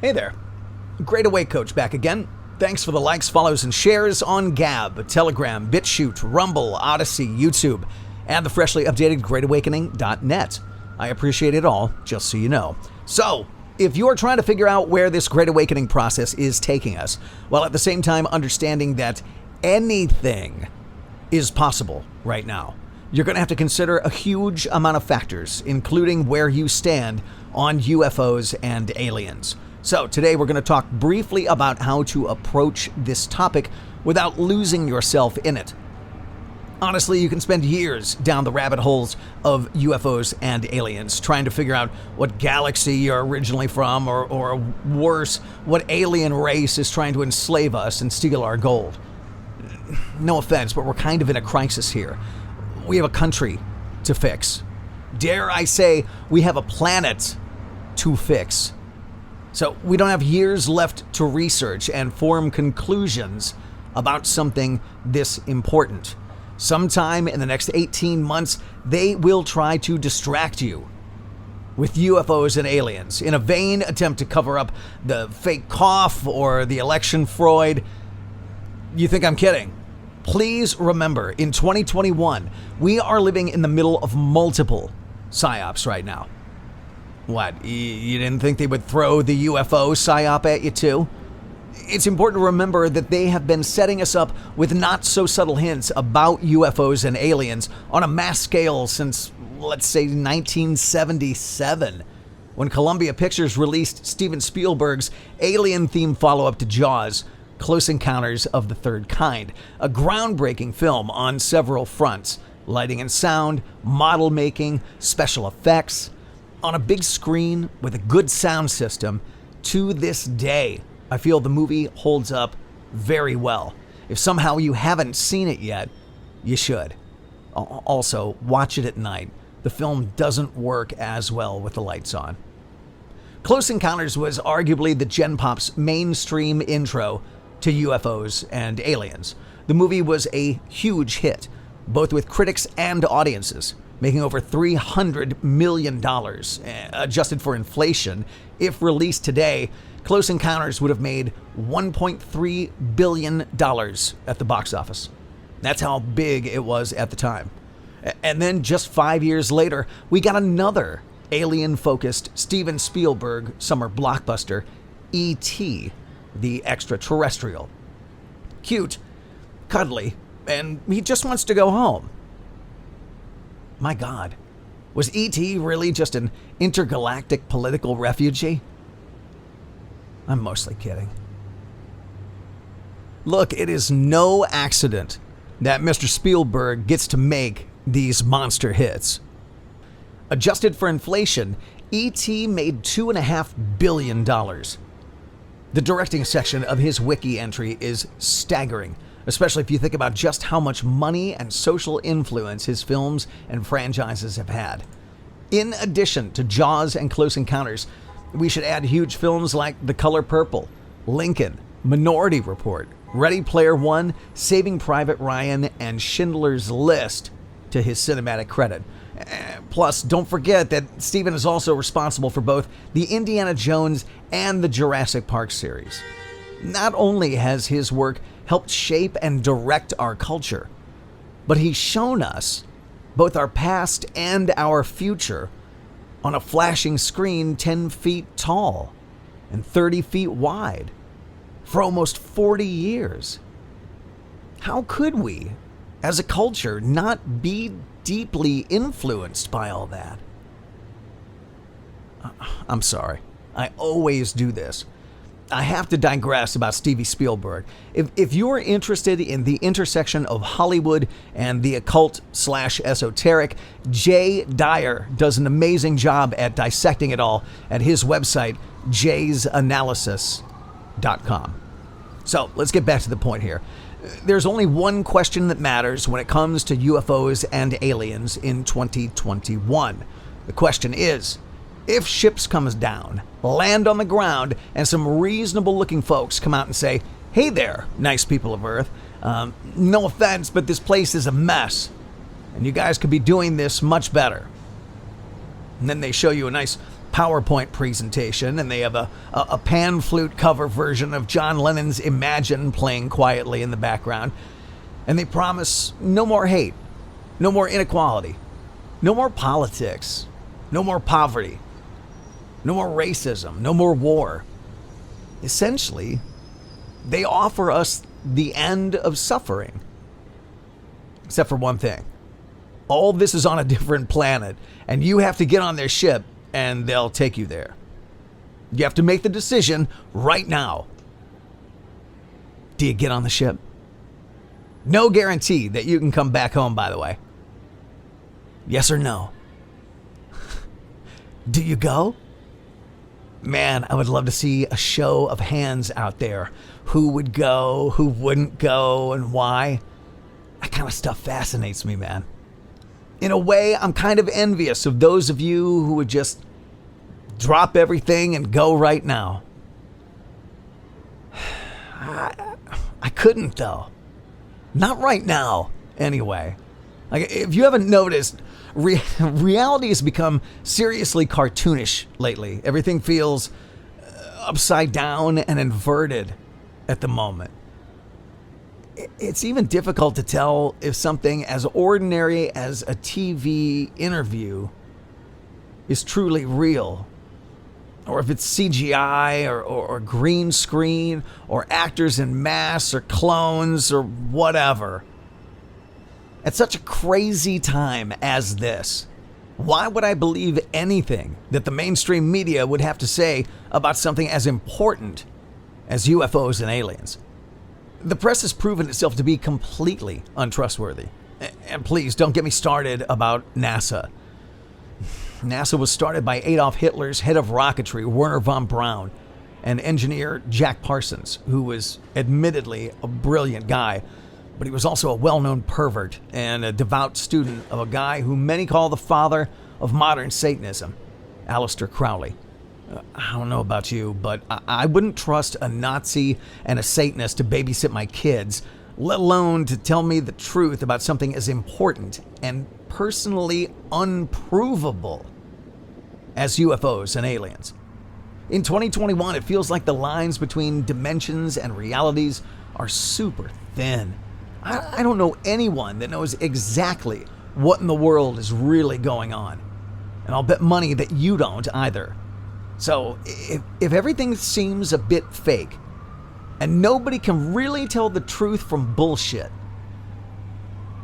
Hey there. Great Awake Coach back again. Thanks for the likes, follows, and shares on Gab, Telegram, BitChute, Rumble, Odyssey, YouTube, and the freshly updated GreatAwakening.net. I appreciate it all, just so you know. So, if you're trying to figure out where this Great Awakening process is taking us, while at the same time understanding that anything is possible right now, you're going to have to consider a huge amount of factors, including where you stand on UFOs and aliens. So today we're going to talk briefly about how to approach this topic without losing yourself in it. Honestly, you can spend years down the rabbit holes of UFOs and aliens, trying to figure out what galaxy you're originally from, or worse, what alien race is trying to enslave us and steal our gold. No offense, but we're kind of in a crisis here. We have a country to fix. Dare I say, we have a planet to fix. So we don't have years left to research and form conclusions about something this important. Sometime in the next 18 months, they will try to distract you with UFOs and aliens in a vain attempt to cover up the fake cough or the election fraud. You think I'm kidding? Please remember, in 2021, we are living in the middle of multiple psyops right now. What, you didn't think they would throw the UFO psyop at you too? It's important to remember that they have been setting us up with not so subtle hints about UFOs and aliens on a mass scale since, let's say, 1977, when Columbia Pictures released Steven Spielberg's alien-themed follow-up to Jaws, Close Encounters of the Third Kind, a groundbreaking film on several fronts: lighting and sound, model making, special effects. On a big screen with a good sound system, to this day, I feel the movie holds up very well. If somehow you haven't seen it yet, you should. Also, watch it at night. The film doesn't work as well with the lights on. Close Encounters was arguably the Gen Pop's mainstream intro to UFOs and aliens. The movie was a huge hit, both with critics and audiences, making over $300 million. Adjusted for inflation, if released today, Close Encounters would have made $1.3 billion at the box office. That's how big it was at the time. And then just 5 years later, we got another alien-focused Steven Spielberg summer blockbuster, E.T., the Extraterrestrial. Cute, cuddly, and he just wants to go home. My God, was E.T. really just an intergalactic political refugee? I'm mostly kidding. Look, it is no accident that Mr. Spielberg gets to make these monster hits. Adjusted for inflation, E.T. made $2.5 billion. The directing section of his wiki entry is staggering, especially if you think about just how much money and social influence his films and franchises have had. In addition to Jaws and Close Encounters, we should add huge films like The Color Purple, Lincoln, Minority Report, Ready Player One, Saving Private Ryan, and Schindler's List to his cinematic credit. Plus, don't forget that Steven is also responsible for both the Indiana Jones and the Jurassic Park series. Not only has his work helped shape and direct our culture, but he's shown us both our past and our future on a flashing screen 10 feet tall and 30 feet wide for almost 40 years. How could we, as a culture, not be deeply influenced by all that? I'm sorry. I always do this. I have to digress about Steven Spielberg. If you're interested in the intersection of Hollywood and the occult/esoteric, Jay Dyer does an amazing job at dissecting it all at his website, jaysanalysis.com. So let's get back to the point here. There's only one question that matters when it comes to UFOs and aliens in 2021. The question is, if ships comes down, land on the ground, and some reasonable-looking folks come out and say, "Hey there, nice people of Earth, no offense, but this place is a mess, and you guys could be doing this much better." And then they show you a nice PowerPoint presentation, and they have a pan flute cover version of John Lennon's Imagine playing quietly in the background. And they promise no more hate, no more inequality, no more politics, no more poverty, no more racism, no more war. Essentially, they offer us the end of suffering. Except for one thing. All this is on a different planet, and you have to get on their ship, and they'll take you there. You have to make the decision right now. Do you get on the ship? No guarantee that you can come back home, by the way. Yes or no? Do you go? Man, I would love to see a show of hands out there. Who would go, who wouldn't go, and why? That kind of stuff fascinates me, man. In a way, I'm kind of envious of those of you who would just drop everything and go right now. I couldn't, though. Not right now, anyway. Like, if you haven't noticed, reality has become seriously cartoonish lately. Everything feels upside down and inverted at the moment. It's even difficult to tell if something as ordinary as a TV interview is truly real, or if it's CGI or green screen or actors in masks or clones or whatever. At such a crazy time as this, why would I believe anything that the mainstream media would have to say about something as important as UFOs and aliens? The press has proven itself to be completely untrustworthy. And please, don't get me started about NASA. NASA was started by Adolf Hitler's head of rocketry, Werner von Braun, and engineer Jack Parsons, who was admittedly a brilliant guy, but he was also a well-known pervert and a devout student of a guy who many call the father of modern Satanism, Aleister Crowley. I don't know about you, but I wouldn't trust a Nazi and a Satanist to babysit my kids, let alone to tell me the truth about something as important and personally unprovable as UFOs and aliens. In 2021, it feels like the lines between dimensions and realities are super thin. I don't know anyone that knows exactly what in the world is really going on. And I'll bet money that you don't either. So, if everything seems a bit fake, and nobody can really tell the truth from bullshit,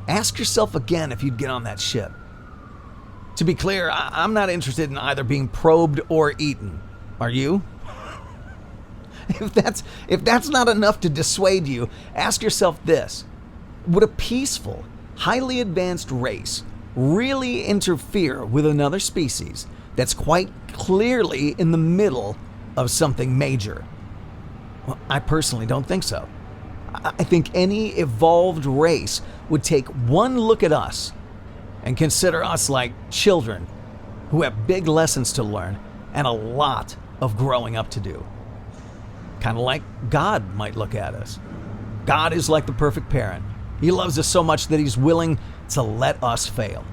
ask yourself again if you'd get on that ship. To be clear, I'm not interested in either being probed or eaten. Are you? If that's not enough to dissuade you, ask yourself this. Would a peaceful, highly advanced race really interfere with another species that's quite clearly in the middle of something major? Well, I personally don't think so. I think any evolved race would take one look at us and consider us like children who have big lessons to learn and a lot of growing up to do. Kind of like God might look at us. God is like the perfect parent. He loves us so much that he's willing to let us fail.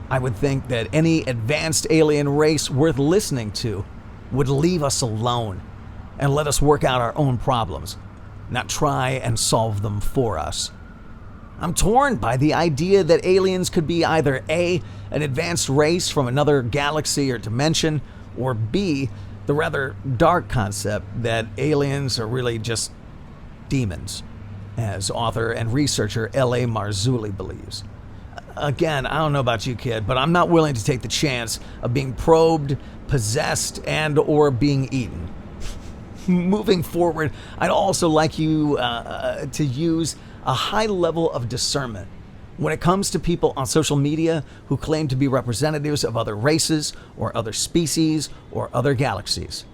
I would think that any advanced alien race worth listening to would leave us alone and let us work out our own problems, not try and solve them for us. I'm torn by the idea that aliens could be either A, an advanced race from another galaxy or dimension, or B, the rather dark concept that aliens are really just demons, as author and researcher L.A. Marzulli believes. Again, I don't know about you, kid, but I'm not willing to take the chance of being probed, possessed, and or being eaten. Moving forward, I'd also like you to use a high level of discernment when it comes to people on social media who claim to be representatives of other races or other species or other galaxies.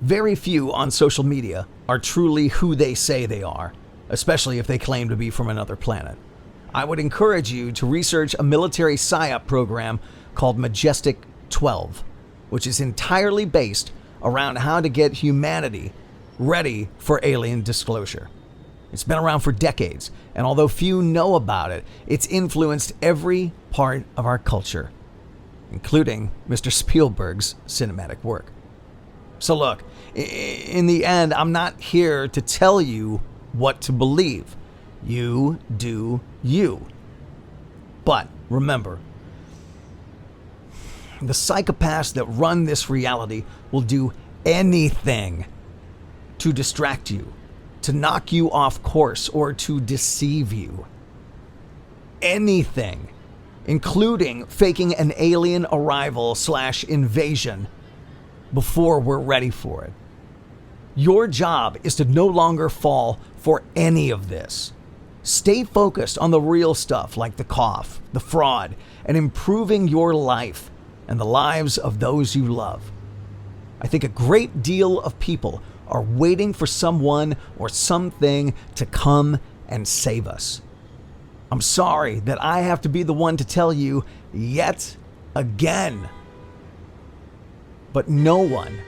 Very few on social media are truly who they say they are, especially if they claim to be from another planet. I would encourage you to research a military PSYOP program called Majestic 12, which is entirely based around how to get humanity ready for alien disclosure. It's been around for decades, and although few know about it, it's influenced every part of our culture. including Mr. Spielberg's cinematic work. So look, in the end, I'm not here to tell you what to believe. You do you. But remember, the psychopaths that run this reality will do anything to distract you, to knock you off course, or to deceive you. Anything, including faking an alien arrival / invasion before we're ready for it. Your job is to no longer fall for any of this. Stay focused on the real stuff like the cough, the fraud, and improving your life and the lives of those you love. I think a great deal of people are waiting for someone or something to come and save us. I'm sorry that I have to be the one to tell you yet again. But no one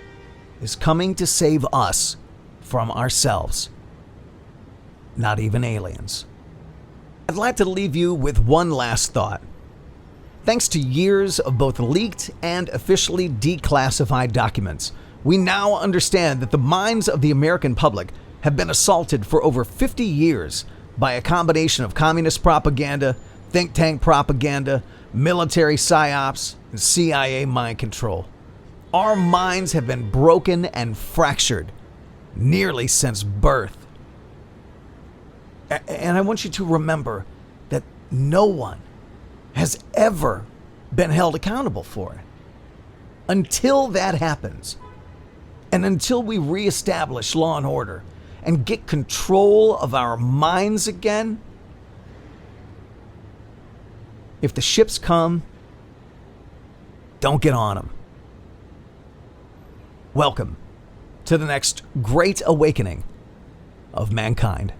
is coming to save us from ourselves. Not even aliens. I'd like to leave you with one last thought. Thanks to years of both leaked and officially declassified documents, we now understand that the minds of the American public have been assaulted for over 50 years by a combination of communist propaganda, think tank propaganda, military psyops, and CIA mind control. Our minds have been broken and fractured nearly since birth. And I want you to remember that no one has ever been held accountable for it. Until that happens, and until we reestablish law and order and get control of our minds again, if the ships come, don't get on them. Welcome to the next great awakening of mankind.